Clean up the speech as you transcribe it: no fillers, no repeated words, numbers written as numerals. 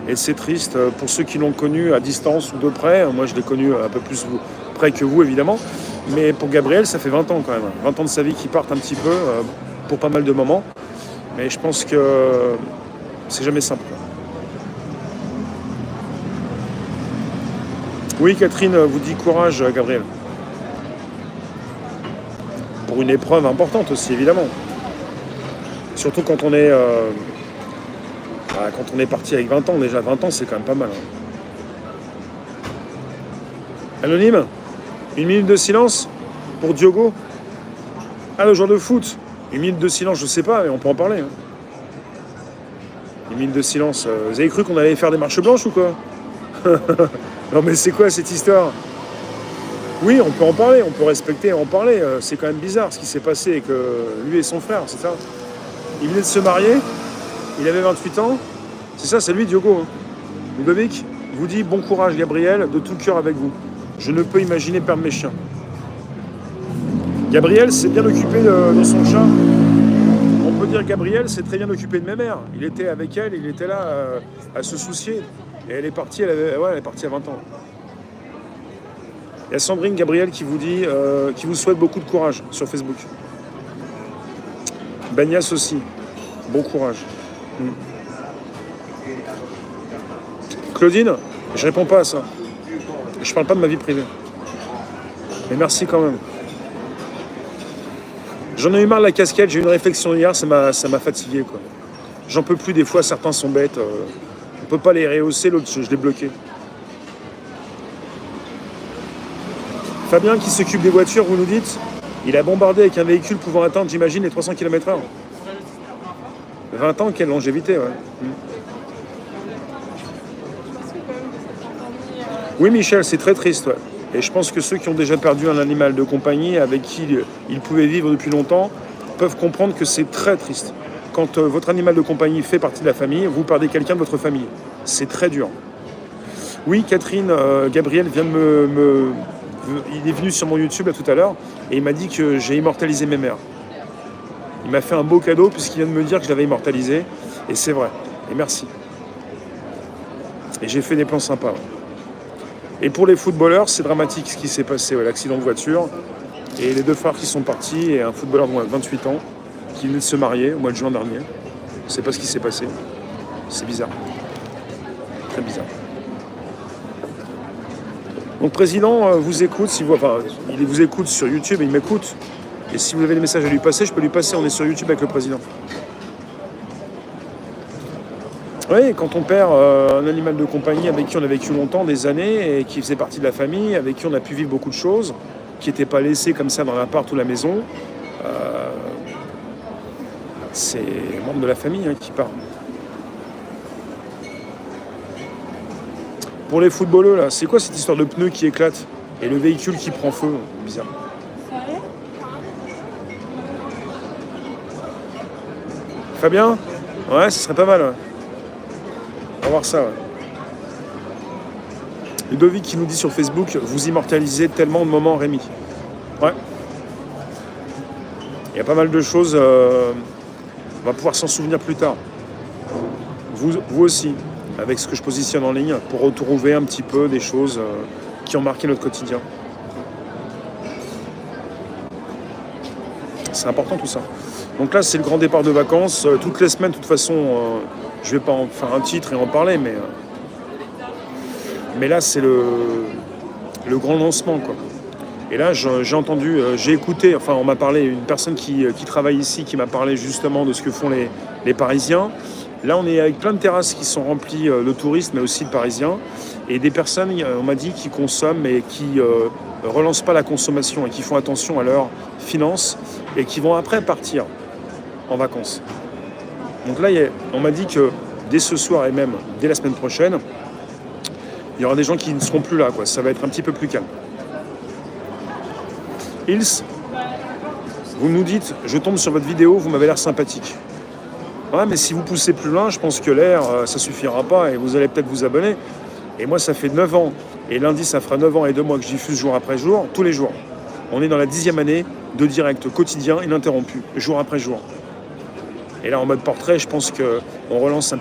Et c'est triste pour ceux qui l'ont connu à distance ou de près. Moi, je l'ai connu un peu plus près que vous, évidemment. Mais pour Gabriel, ça fait 20 ans quand même. 20 ans de sa vie qui partent un petit peu pour pas mal de moments. Mais je pense que c'est jamais simple. Oui, Catherine vous dit courage, Gabriel. Pour une épreuve importante aussi, évidemment. Surtout quand on est parti avec 20 ans. Déjà, 20 ans, c'est quand même pas mal. Anonyme, une minute de silence pour Diogo. Ah, le joueur de foot. Une minute de silence, je sais pas, mais on peut en parler. Une minute de silence. Vous avez cru qu'on allait faire des marches blanches ou quoi? Non, mais c'est quoi cette histoire? Oui, on peut en parler, on peut respecter et en parler. C'est quand même bizarre ce qui s'est passé avec lui et son frère, c'est ça? Il venait de se marier, il avait 28 ans. C'est ça, c'est lui, Diogo. Ludovic vous dit bon courage, Gabriel, de tout cœur avec vous. Je ne peux imaginer perdre mes chiens. Gabriel s'est bien occupé de son chat. On peut dire que Gabriel s'est très bien occupé de mes mères. Il était avec elle, il était là à se soucier. Et elle est partie, elle est partie à 20 ans. Il y a Sandrine Gabriel qui vous dit, qui vous souhaite beaucoup de courage sur Facebook. Bagnas aussi. Bon courage. Claudine, je réponds pas à ça. Je parle pas de ma vie privée. Mais merci quand même. J'en ai eu marre de la casquette, j'ai eu une réflexion hier, ça m'a fatigué, quoi. J'en peux plus, des fois, certains sont bêtes. On peut pas les rehausser, l'autre, je l'ai bloqué. Fabien qui s'occupe des voitures, vous nous dites, il a bombardé avec un véhicule pouvant atteindre, j'imagine, les 300 km/h. 20 ans, quelle longévité, ouais. Oui, Michel, c'est très triste, ouais. Et je pense que ceux qui ont déjà perdu un animal de compagnie avec qui ils pouvaient vivre depuis longtemps peuvent comprendre que c'est très triste. Quand votre animal de compagnie fait partie de la famille, vous perdez quelqu'un de votre famille. C'est très dur. Oui, Catherine, Gabriel vient de il est venu sur mon YouTube là, tout à l'heure et il m'a dit que j'ai immortalisé mes mères. Il m'a fait un beau cadeau puisqu'il vient de me dire que je l'avais immortalisé. Et c'est vrai. Et merci. Et j'ai fait des plans sympas. Ouais. Et pour les footballeurs, c'est dramatique ce qui s'est passé. Ouais, l'accident de voiture. Et les deux frères qui sont partis. Et un footballeur de 28 ans qui venait de se marier au mois de juin dernier. Je ne sais pas ce qui s'est passé. C'est bizarre. Très bizarre. Donc, président vous écoute. Il vous écoute sur YouTube et il m'écoute. Et si vous avez des messages à lui passer, je peux lui passer. On est sur YouTube avec le président. Oui, quand on perd un animal de compagnie avec qui on a vécu longtemps, des années, et qui faisait partie de la famille, avec qui on a pu vivre beaucoup de choses, qui n'était pas laissé comme ça dans l'appart ou la maison, c'est un membre de la famille qui part. Pour les footballeurs, là, c'est quoi cette histoire de pneus qui éclate et le véhicule qui prend feu? Bizarre. Fabien? Ouais, ce serait pas mal. Ouais. On va voir ça. Ouais. Ludovic qui nous dit sur Facebook, vous immortalisez tellement de moments, Rémi. Ouais. Il y a pas mal de choses. On va pouvoir s'en souvenir plus tard. Vous aussi, avec ce que je positionne en ligne, pour retrouver un petit peu des choses qui ont marqué notre quotidien. C'est important tout ça. Donc là, c'est le grand départ de vacances. Toutes les semaines, de toute façon, je ne vais pas en faire un titre et en parler, mais là, c'est le grand lancement, quoi. Et là, j'ai entendu, j'ai écouté, enfin, on m'a parlé, une personne qui travaille ici, qui m'a parlé justement de ce que font les Parisiens. Là, on est avec plein de terrasses qui sont remplies de touristes, mais aussi de Parisiens. Et des personnes, on m'a dit, qui consomment et qui relancent pas la consommation et qui font attention à leurs finances et qui vont après partir en vacances. Donc là, on m'a dit que dès ce soir et même dès la semaine prochaine, il y aura des gens qui ne seront plus là, quoi. Ça va être un petit peu plus calme. Ils, vous nous dites, je tombe sur votre vidéo, vous m'avez l'air sympathique. Ouais, mais si vous poussez plus loin, je pense que l'air, ça suffira pas et vous allez peut-être vous abonner. Et moi, ça fait 9 ans. Et lundi, ça fera 9 ans et 2 mois que je diffuse jour après jour, tous les jours. On est dans la 10e année de direct quotidien ininterrompu, jour après jour. Et là, en mode portrait, je pense qu'on relance un